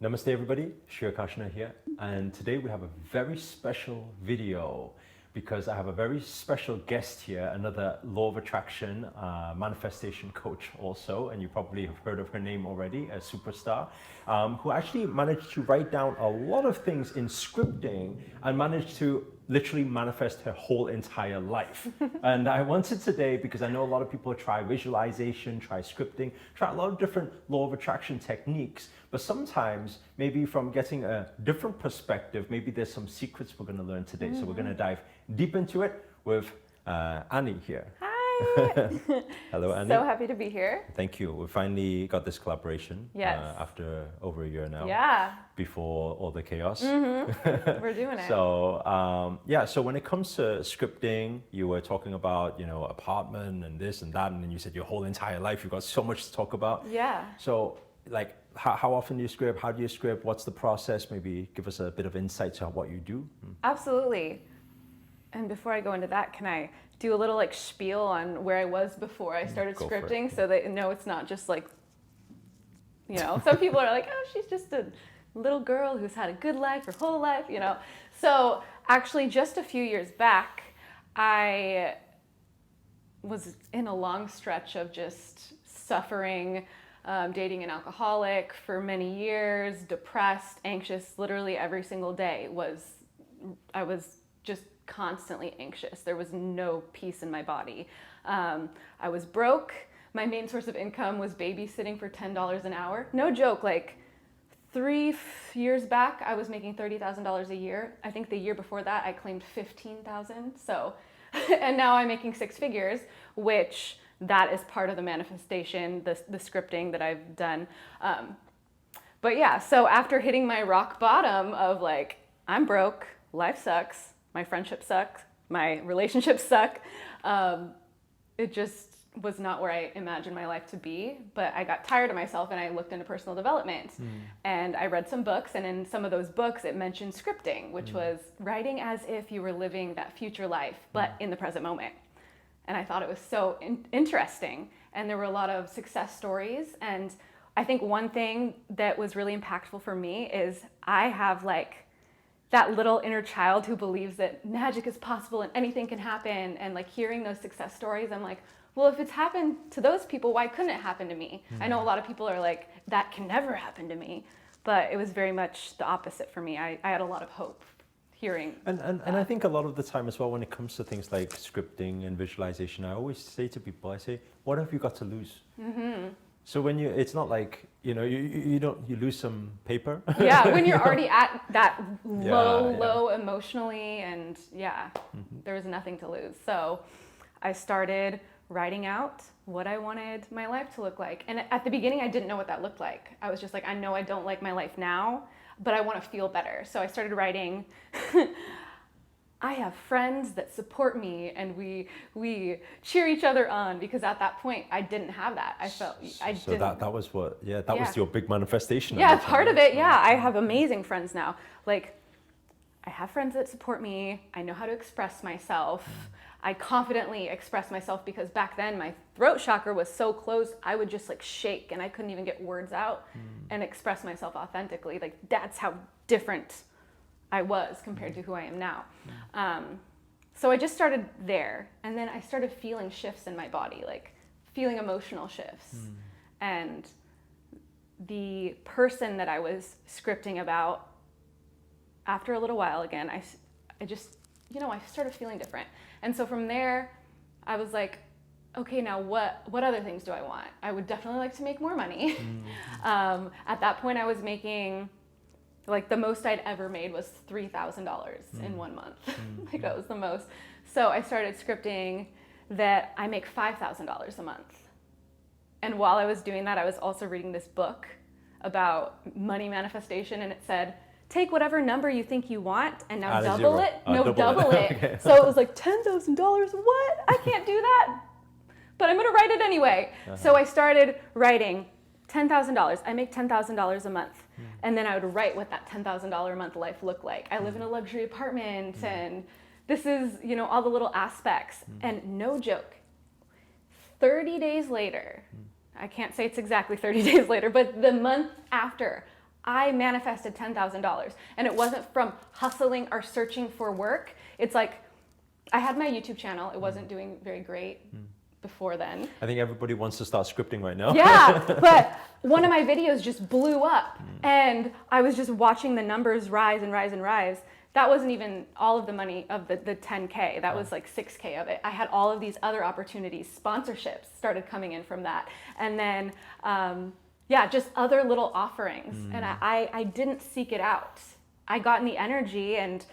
Namaste everybody, Shri Akarshana here, and today we have a very special video because I have a very special guest here, another law of attraction manifestation coach also, and you probably have heard of her name already, a superstar, who actually managed to write down a lot of things in scripting and managed to literally manifest her whole entire life. And I wanted today, because I know a lot of people try visualization, try scripting, try a lot of different law of attraction techniques, but sometimes maybe from getting a different perspective, maybe there's some secrets we're going to learn today. So we're going to dive deep into it with Annie here. Hi. Hello, Annie. So happy to be here. Thank you. We finally got this collaboration after over a year now. Yeah. Before all the chaos. We're doing it. So so when it comes to scripting, you were talking about, apartment and this and that, and then you said your whole entire life, you've got so much to talk about. Yeah. So like, how often do you script? How do you script? What's the process? Maybe give us a bit of insight to what you do. Absolutely. And before I go into that, can I do a little spiel on where I was before I started scripting, so they know it's not just like, some people are like, oh, she's just a little girl who's had a good life her whole life, So actually just a few years back, I was in a long stretch of just suffering, dating an alcoholic for many years, depressed, anxious, literally every single day I was just constantly anxious. There was no peace in my body. I was broke. My main source of income was babysitting for $10 an hour. No joke, like 3 years back, I was making $30,000 a year. I think the year before that, I claimed $15,000. So, and now I'm making 6 figures, which that is part of the manifestation, the scripting that I've done. But yeah, so after hitting my rock bottom of like, I'm broke, life sucks, my friendships suck, my relationships suck, it just was not where I imagined my life to be. But I got tired of myself and I looked into personal development. And I read some books, and in some of those books it mentioned scripting, which was writing as if you were living that future life, but in the present moment. And I thought it was so interesting. And there were a lot of success stories. And I think one thing that was really impactful for me is I have like that little inner child who believes that magic is possible and anything can happen. And like hearing those success stories, I'm like, well, if it's happened to those people, why couldn't it happen to me? I know a lot of people are like, that can never happen to me. But it was very much the opposite for me. I had a lot of hope hearing. And I think a lot of the time as well, when it comes to things like scripting and visualization, I always say to people, I say, what have you got to lose? So when it's not like, you lose some paper. Yeah, when you're already at that low emotionally, and there was nothing to lose. So I started writing out what I wanted my life to look like. And at the beginning, I didn't know what that looked like. I was just like, I know I don't like my life now, but I want to feel better. So I started writing, I have friends that support me, and we cheer each other on, because at that point I didn't have that. I felt that was what was your big manifestation. Yeah, part of it. Yeah, I have amazing friends now. Like, I have friends that support me. I know how to express myself. I confidently express myself, because back then my throat chakra was so closed, I would just like shake and I couldn't even get words out and express myself authentically. Like, that's how different I was compared to who I am now. So I just started there, and then I started feeling shifts in my body, like feeling emotional shifts. And the person that I was scripting about, after a little while again, I just, I started feeling different. And so from there, I was like, okay, now what other things do I want? I would definitely like to make more money. At that point, I was making, like, the most I'd ever made was $3,000 in 1 month. Like, that was the most. So I started scripting that I make $5,000 a month. And while I was doing that, I was also reading this book about money manifestation, and it said, take whatever number you think you want and now double it. Double it. Okay. So it was like $10,000. What? I can't do that. But I'm going to write it anyway. So I started writing $10,000. I make $10,000 a month. And then I would write what that $10,000 a month life looked like. I live in a luxury apartment, and this is, all the little aspects. And no joke, 30 days later, I can't say it's exactly 30 days later, but the month after, I manifested $10,000. And it wasn't from hustling or searching for work. It's like, I had my YouTube channel. It wasn't doing very great before then. I think everybody wants to start scripting right now. Yeah, but one of my videos just blew up and I was just watching the numbers rise and rise and rise. That wasn't even all of the money of the 10K. That was like 6K of it. I had all of these other opportunities. Sponsorships started coming in from that. And then, just other little offerings. And I didn't seek it out. I got in the energy and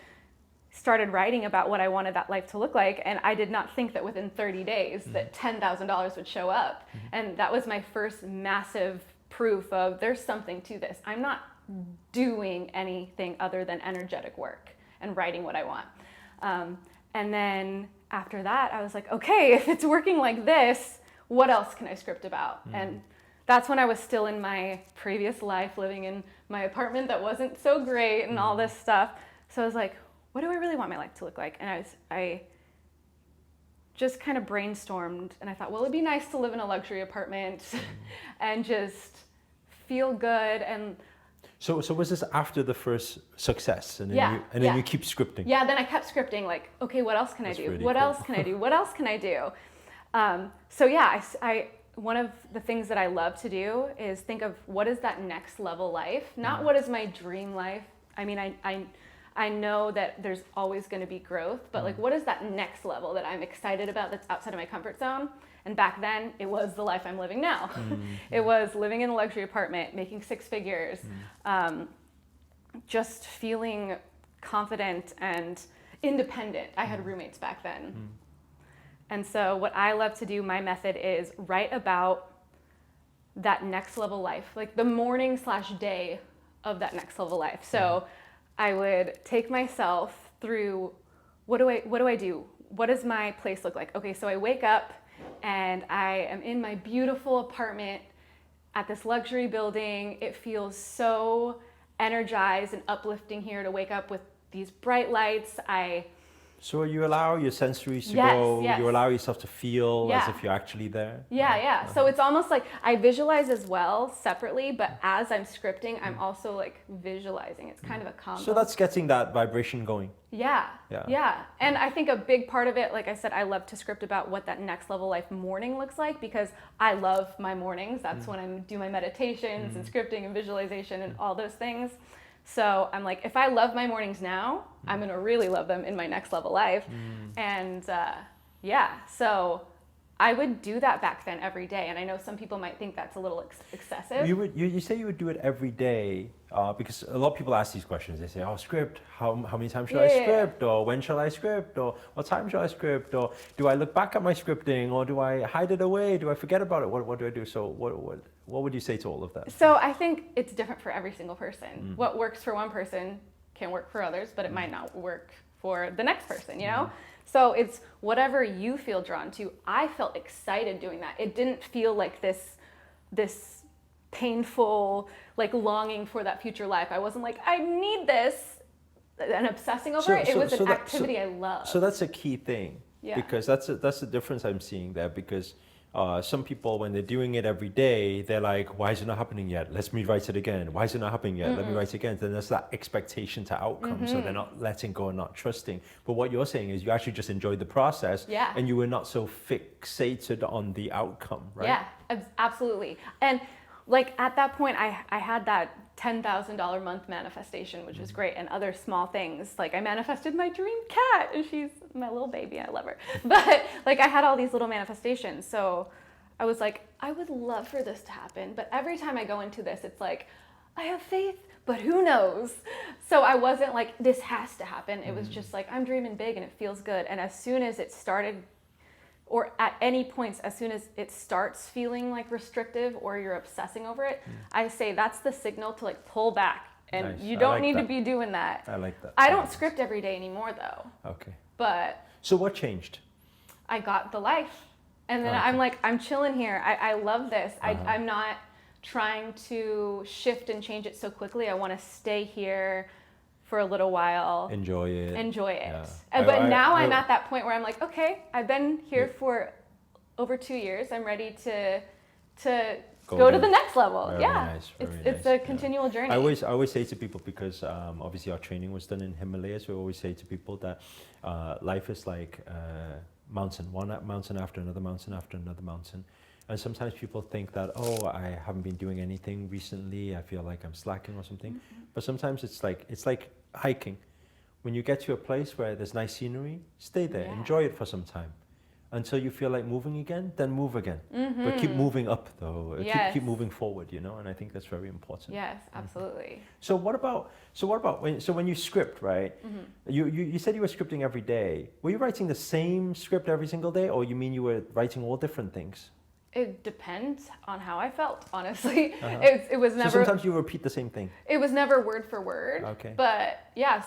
started writing about what I wanted that life to look like. And I did not think that within 30 days that $10,000 would show up. And that was my first massive proof of there's something to this. I'm not doing anything other than energetic work and writing what I want. And then after that, I was like, okay, if it's working like this, what else can I script about? And that's when I was still in my previous life, living in my apartment that wasn't so great and all this stuff. So I was like, what do I really want my life to look like? And I just kind of brainstormed and I thought, well, it'd be nice to live in a luxury apartment and just feel good. And so was this after the first success? And then you keep scripting? Yeah, then I kept scripting like, okay, what else can I do? Really what cool. else can I do? What else can I do? One of the things that I love to do is think of what is that next level life, not what is my dream life. I mean, I know that there's always going to be growth, but like, what is that next level that I'm excited about that's outside of my comfort zone? And back then, it was the life I'm living now. It was living in a luxury apartment, making 6 figures, just feeling confident and independent. I had roommates back then. And so what I love to do, my method is write about that next level life, like the morning / day of that next level life. So I would take myself through, what do I do? What does my place look like? Okay, so I wake up and I am in my beautiful apartment at this luxury building. It feels so energized and uplifting here to wake up with these bright lights. So you allow your sensories to Yes, go, yes. you allow yourself to feel Yeah. as if you're actually there? Yeah. So it's almost like I visualize as well separately, but as I'm scripting, I'm also like visualizing. It's kind of a combo. So that's getting that vibration going. Yeah. And I think a big part of it, like I said, I love to script about what that next level life morning looks like because I love my mornings. That's when I do my meditations and scripting and visualization and all those things. So I'm like, if I love my mornings now, I'm going to really love them in my next level life. And so I would do that back then every day. And I know some people might think that's a little excessive. You say you would do it every day because a lot of people ask these questions. They say, oh, script, how many times should I script? Or when shall I script? Or what time should I script? Or do I look back at my scripting? Or do I hide it away? Do I forget about it? What do I do? So what would you say to all of that? So I think it's different for every single person. What works for one person can work for others, but it might not work for the next person, you know? So it's whatever you feel drawn to. I felt excited doing that. It didn't feel like this painful, like longing for that future life. I wasn't like, I need this and obsessing over it. It was an activity I love. So that's a key thing. Yeah. Because that's the difference I'm seeing there because some people, when they're doing it every day, they're like, why is it not happening yet? Let me write it again. Why is it not happening yet? Let me write it again. Then there's that expectation to outcome. So they're not letting go and not trusting. But what you're saying is you actually just enjoyed the process and you were not so fixated on the outcome, right? Yeah, absolutely. And like at that point, I had that $10,000 a month manifestation, which was great, and other small things. Like I manifested my dream cat, and she's my little baby. I love her. But like I had all these little manifestations. So I was like, I would love for this to happen. But every time I go into this, it's like, I have faith, but who knows? So I wasn't like, this has to happen. It was just like, I'm dreaming big and it feels good. And as soon as it started, or at any points, as soon as it starts feeling like restrictive or you're obsessing over it, I say that's the signal to like pull back. And you don't need to be doing that. I like that. I don't script every day anymore though. Okay. But so what changed? I got the life. And then I'm like, I'm chilling here. I love this. I'm not trying to shift and change it so quickly. I want to stay here for a little while. Enjoy it. Yeah. But now I'm at that point where I'm like, okay, I've been here for over 2 years. I'm ready to go to the next level. Very Yeah, nice, it's a continual journey. I always say to people, because obviously our training was done in Himalayas, we always say to people that life is like mountain, one mountain after another mountain after another mountain. And sometimes people think that, oh, I haven't been doing anything recently, I feel like I'm slacking or something. But sometimes it's like hiking. When you get to a place where there's nice scenery, stay there, enjoy it for some time. Until you feel like moving again, then move again. But keep moving up though, keep moving forward, you know, and I think that's very important. Yes, absolutely. So what about when you script, right? You said you were scripting every day. Were you writing the same script every single day, or you mean you were writing all different things? It depends on how I felt, honestly. It was never. So sometimes you repeat the same thing. It was never word for word. Okay. But yeah,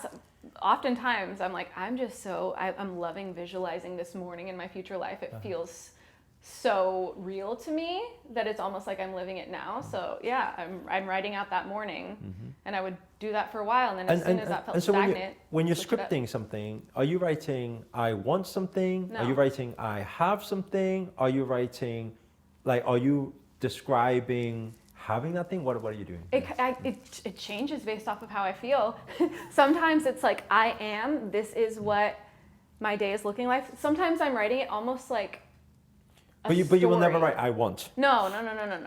oftentimes I'm like, I'm loving visualizing this morning in my future life. It feels so real to me that it's almost like I'm living it now. So yeah, I'm writing out that morning, and I would do that for a while, and then as soon as that felt stagnant. When you're scripting something, are you writing I want something? No. Are you writing I have something? Are you writing, like, are you describing having that thing? What are you doing? It changes based off of how I feel. Sometimes it's like this is what my day is looking like. Sometimes I'm writing it almost like a story. But you will never write I want. No.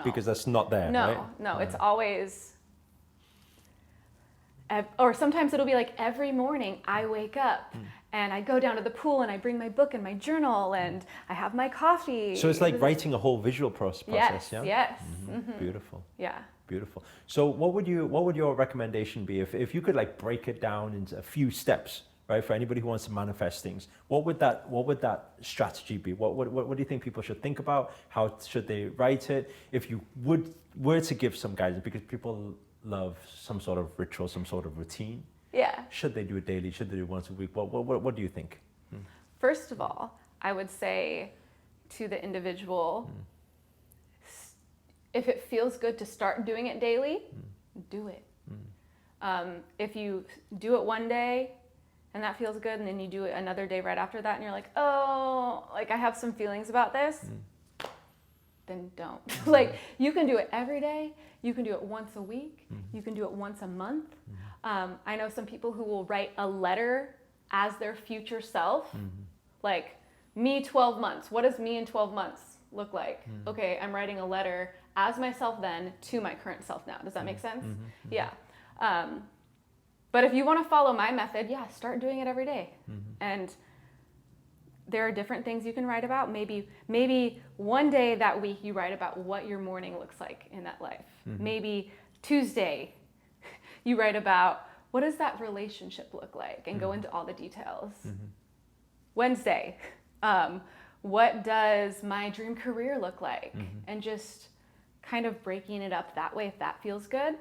Because that's not there, right? No, it's always, or sometimes it'll be like every morning I wake up and I go down to the pool and I bring my book and my journal and I have my coffee. So it's like writing a whole visual process, yes, yeah? Yes. Beautiful. Yeah. Beautiful. So what would your recommendation be if you could like break it down into a few steps, right? For anybody who wants to manifest things, what would that strategy be? What do you think people should think about? How should they write it? If you were to give some guidance, because people love some sort of ritual, some sort of routine. Yeah. Should they do it daily? Should they do it once a week? What do you think? First of all, I would say to the individual, if it feels good to start doing it daily, do it. If you do it one day and that feels good, and then you do it another day right after that and you're like, oh, like I have some feelings about this, then don't. Like, you can do it every day. You can do it once a week. You can do it once a month. I know some people who will write a letter as their future self, like me 12 months. What does me in 12 months look like? Okay, I'm writing a letter as myself then to my current self now. Does that make sense? Yeah. But if you want to follow my method, start doing it every day. And there are different things you can write about. Maybe one day that week you write about what your morning looks like in that life. Maybe Tuesday you write about what does that relationship look like and go into all the details. Wednesday, what does my dream career look like? And just kind of breaking it up that way if that feels good.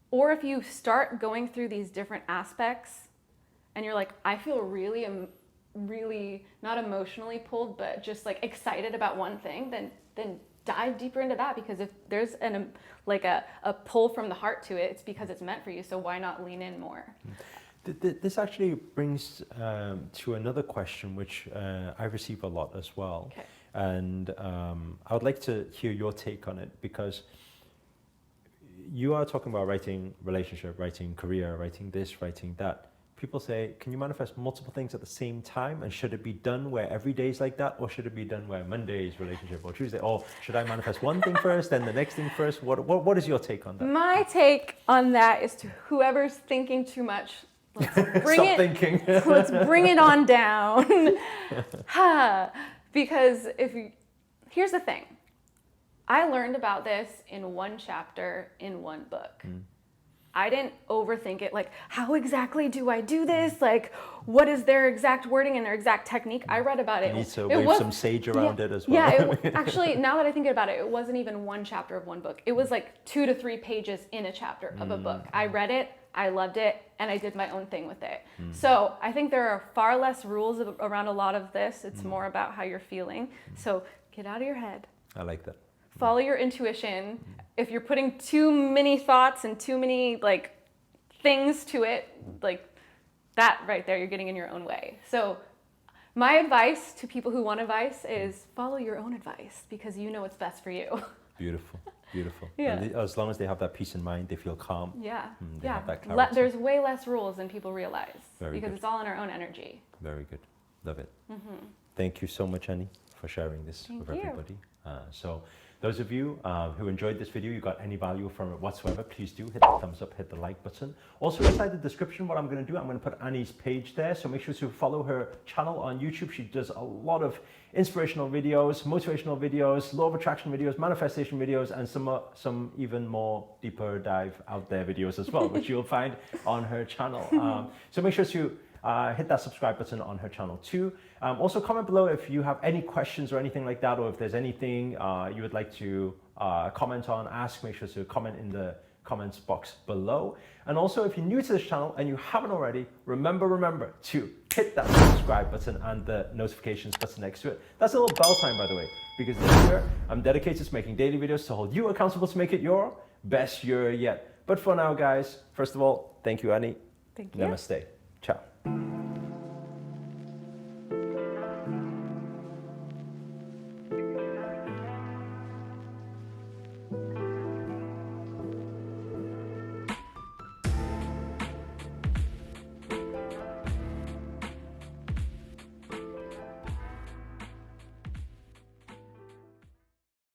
Or if you start going through these different aspects and you're like, I feel really not emotionally pulled, but just like excited about one thing, then dive deeper into that, because if there's a pull from the heart to it, it's because it's meant for you. So why not lean in more? This actually brings to another question, which I receive a lot as well. Okay. And I would like to hear your take on it, because you are talking about writing relationship, writing career, writing this, writing that. People say, can you manifest multiple things at the same time? And should it be done where every day is like that? Or should it be done where Monday is relationship or Tuesday? Or should I manifest one thing first, then the next thing first? What is your take on that? My take on that is to whoever's thinking too much, let's bring Stop thinking. Let's bring it on down. Because here's the thing. I learned about this in one chapter in one book. I didn't overthink it, like, how exactly do I do this? Like, what is their exact wording and their exact technique? I read about it. You need to wave some sage around it as well. Yeah, actually, now that I think about it, it wasn't even one chapter of one book. It was like 2 to 3 pages in a chapter of a book. I read it, I loved it, and I did my own thing with it. So I think there are far less rules around a lot of this. It's more about how you're feeling. So get out of your head. I like that. Follow your intuition. If you're putting too many thoughts and too many things to it, like that right there, you're getting in your own way. So my advice to people who want advice is follow your own advice, because you know what's best for you. Beautiful. Beautiful. Yeah. And as long as they have that peace in mind, they feel calm. Yeah. They Yeah. have that clarity. There's way less rules than people realize because good. it's all in our own energy. Very good. Love it. Thank you so much, Annie, for sharing this Thank with you. everybody. So those of you who enjoyed this video, you got any value from it whatsoever, please do hit the thumbs up, hit the like button. Also inside the description, what I'm going to do, I'm going to put Annie's page there. So make sure to follow her channel on YouTube. She does a lot of inspirational videos, motivational videos, law of attraction videos, manifestation videos, and some even more deeper dive out there videos as well, which you'll find on her channel. So make sure to hit that subscribe button on her channel too. Also comment below if you have any questions or anything like that, or if there's anything you would like to comment on, ask, make sure to comment in the comments box below. And also if you're new to this channel and you haven't already, remember to hit that subscribe button and the notifications button next to it. That's a little bell sign, by the way, because this year I'm dedicated to making daily videos to hold you accountable to make it your best year yet. But for now, guys, first of all, thank you, Annie. Thank you. Namaste. Ciao.